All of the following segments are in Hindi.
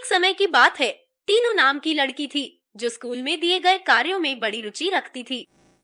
एक समय की बात है। टीनू नाम की लड़की थी जो स्कूल में दिए गए कार्यों में बड़ी रुचि रखती थी।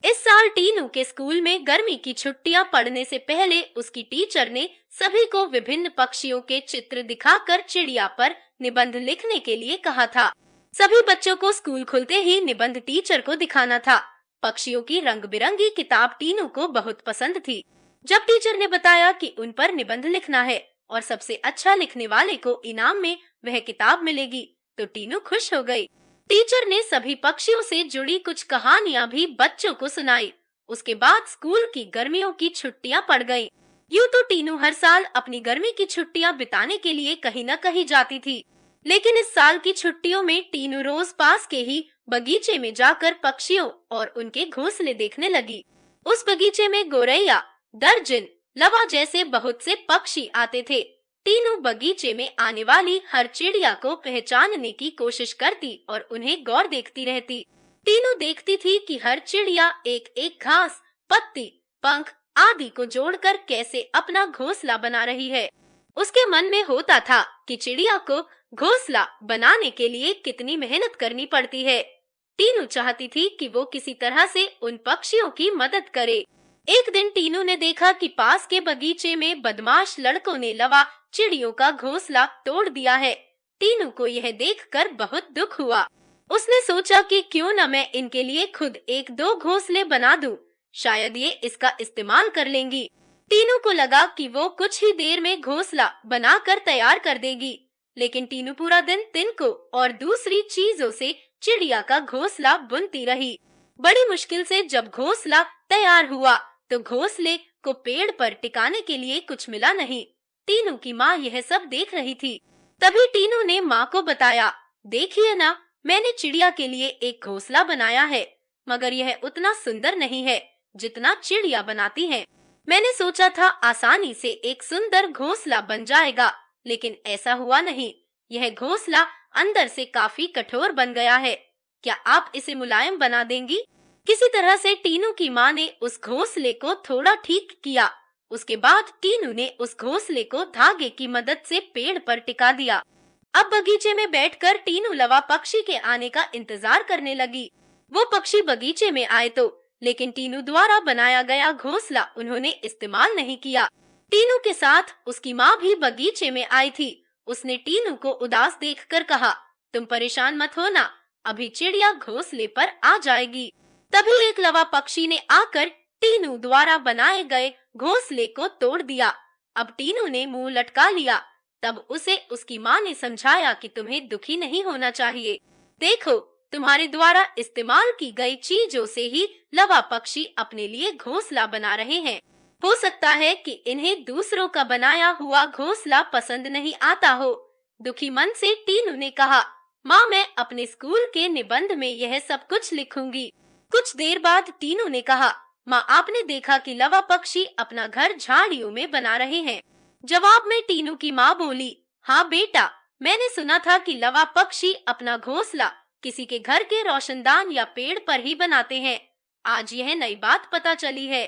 इस साल टीनू के स्कूल में गर्मी की छुट्टियां पड़ने से पहले उसकी टीचर ने सभी को विभिन्न पक्षियों के चित्र दिखाकर चिड़िया पर निबंध लिखने के लिए कहा था। सभी बच्चों को स्कूल खुलते ही निबंध टीचर को दिखाना था। पक्षियों की रंग बिरंगी किताब टीनू को बहुत पसंद थी। जब टीचर ने बताया कि उन पर निबंध लिखना है और सबसे अच्छा लिखने वाले को इनाम में वह किताब मिलेगी, तो टीनू खुश हो गई। टीचर ने सभी पक्षियों से जुड़ी कुछ कहानियां भी बच्चों को सुनाई। उसके बाद स्कूल की गर्मियों की छुट्टियां पड़ गईं। यूं तो टीनू हर साल अपनी गर्मी की छुट्टियां बिताने के लिए कहीं न कहीं जाती थी, लेकिन इस साल की छुट्टियों में टीनू रोज पास के ही बगीचे में जाकर पक्षियों और उनके घोंसले देखने लगी। उस बगीचे में गोरैया, दर्जन, लवा जैसे बहुत से पक्षी आते थे। टीनू बगीचे में आने वाली हर चिड़िया को पहचानने की कोशिश करती और उन्हें गौर देखती रहती। टीनू देखती थी कि हर चिड़िया एक एक घास, पत्ती, पंख आदि को जोड़कर कैसे अपना घोंसला बना रही है। उसके मन में होता था कि चिड़िया को घोंसला बनाने के लिए कितनी मेहनत करनी पड़ती है। टीनू चाहती थी कि वो किसी तरह से उन पक्षियों की मदद करे। एक दिन टीनू ने देखा कि पास के बगीचे में बदमाश लड़कों ने लवा चिड़ियों का घोंसला तोड़ दिया है। टीनू को यह देखकर बहुत दुख हुआ। उसने सोचा कि क्यों न मैं इनके लिए खुद एक दो घोंसले बना दूं, शायद ये इसका इस्तेमाल कर लेंगी। टीनू को लगा कि वो कुछ ही देर में घोंसला बनाकर तैयार कर देगी, लेकिन टीनू पूरा दिन तिनकों और दूसरी चीजों से चिड़िया का घोंसला बुनती रही। बड़ी मुश्किल से जब घोंसला तैयार हुआ तो घोंसले को पेड़ पर टिकाने के लिए कुछ मिला नहीं। टीनू की माँ यह सब देख रही थी। तभी टीनू ने माँ को बताया, देखिए ना, मैंने चिड़िया के लिए एक घोंसला बनाया है, मगर यह उतना सुंदर नहीं है जितना चिड़िया बनाती है। मैंने सोचा था आसानी से एक सुंदर घोंसला बन जाएगा, लेकिन ऐसा हुआ नहीं। यह घोंसला अंदर से काफी कठोर बन गया है। क्या आप इसे मुलायम बना देंगी? किसी तरह से टीनू की माँ ने उस घोंसले को थोड़ा ठीक किया। उसके बाद टीनू ने उस घोंसले को धागे की मदद से पेड़ पर टिका दिया। अब बगीचे में बैठकर टीनू लवा पक्षी के आने का इंतजार करने लगी। वो पक्षी बगीचे में आए तो, लेकिन टीनू द्वारा बनाया गया घोंसला उन्होंने इस्तेमाल नहीं किया। टीनू के साथ उसकी माँ भी बगीचे में आई थी। उसने टीनू को उदास देखकर कहा, तुम परेशान मत होना, अभी चिड़िया घोंसले पर आ जाएगी। तभी एक लवा पक्षी ने आकर टीनू द्वारा बनाए गए घोंसले को तोड़ दिया। अब टीनू ने मुंह लटका लिया। तब उसे उसकी माँ ने समझाया कि तुम्हें दुखी नहीं होना चाहिए। देखो, तुम्हारे द्वारा इस्तेमाल की गई चीजों से ही लवा पक्षी अपने लिए घोंसला बना रहे हैं। हो सकता है कि इन्हें दूसरों का बनाया हुआ घोंसला पसंद नहीं आता हो। दुखी मन से टीनू ने कहा, माँ, मैं अपने स्कूल के निबंध में यह सब कुछ लिखूंगी। कुछ देर बाद टीनू ने कहा, माँ, आपने देखा कि लवा पक्षी अपना घर झाड़ियों में बना रहे हैं? जवाब में टीनू की माँ बोली, हाँ बेटा, मैंने सुना था कि लवा पक्षी अपना घोंसला किसी के घर के रोशनदान या पेड़ पर ही बनाते हैं। आज यह नई बात पता चली है।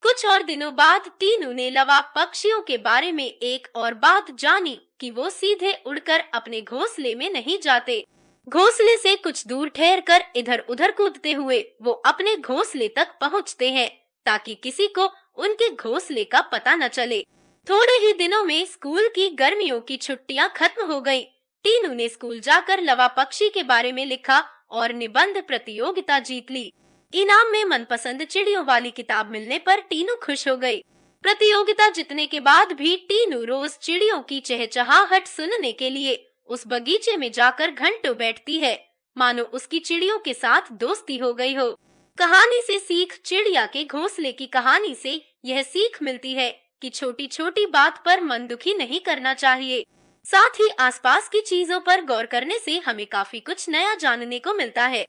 कुछ और दिनों बाद टीनू ने लवा पक्षियों के बारे में एक और बात जानी कि वो सीधे उड़कर अपने घोंसले में नहीं जाते। घोंसले से कुछ दूर ठहरकर इधर उधर कूदते हुए वो अपने घोंसले तक पहुंचते हैं, ताकि किसी को उनके घोंसले का पता न चले। थोड़े ही दिनों में स्कूल की गर्मियों की छुट्टियां खत्म हो गईं। टीनू ने स्कूल जाकर लवा पक्षी के बारे में लिखा और निबंध प्रतियोगिता जीत ली। इनाम में मनपसंद चिड़ियों वाली किताब मिलने पर टीनू खुश हो गई। प्रतियोगिता जीतने के बाद भी टीनू रोज चिड़ियों की चहचहाहट सुनने के लिए उस बगीचे में जाकर घंटों बैठती है, मानो उसकी चिड़ियों के साथ दोस्ती हो गई हो। कहानी से सीख, चिड़िया के घोंसले की कहानी से यह सीख मिलती है कि छोटी छोटी बात पर मन दुखी नहीं करना चाहिए। साथ ही आसपास की चीजों पर गौर करने से हमें काफी कुछ नया जानने को मिलता है।